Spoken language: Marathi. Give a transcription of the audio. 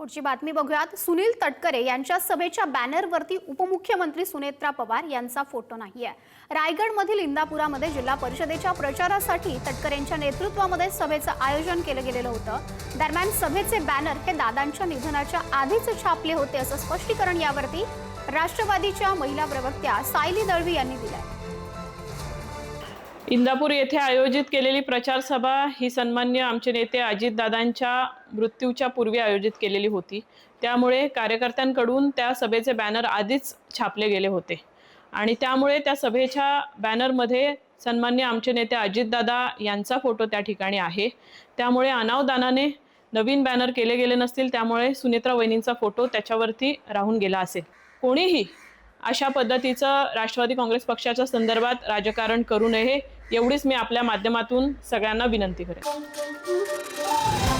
पुढची बातमी बघूयात। सुनील तटकरे यांच्या सभेच्या बॅनरवरती उपमुख्यमंत्री सुनेत्रा पवार यांचा फोटो नाहीये। रायगडमधील इंदापुरामध्ये जिल्हा परिषदेच्या प्रचारासाठी तटकरेंच्या नेतृत्वामध्ये सभेचं आयोजन केलं गेलेलं होतं। दरम्यान सभेचे बॅनर हे दादांच्या निधनाच्या आधीच छापले होते असं स्पष्टीकरण यावरती राष्ट्रवादीच्या महिला प्रवक्त्या सायली दळवी यांनी दिलंय। इंदापूर येथे आयोजित केलेली प्रचार सभा ही सन्मान्य आमचे नेते अजितदादांच्या मृत्यूच्या पूर्वी आयोजित केलेली होती। त्यामुळे कार्यकर्त्यांकडून त्या सभेचे बॅनर आधीच छापले गेले होते आणि त्यामुळे त्या सभेच्या बॅनरमध्ये सन्मान्य आमचे नेते अजितदादा यांचा फोटो त्या ठिकाणी आहे। त्यामुळे अनावधानाने नवीन बॅनर केले गेले नसतील, त्यामुळे सुनेत्रा वहिनींचा फोटो त्याच्यावरती राहून गेला असेल। कोणीही अशा पद्धतीचं राष्ट्रवादी काँग्रेस पक्षाच्या संदर्भात राजकारण करू नये, एवढीच मी आपल्या माध्यमातून सगळ्यांना विनंती करेन।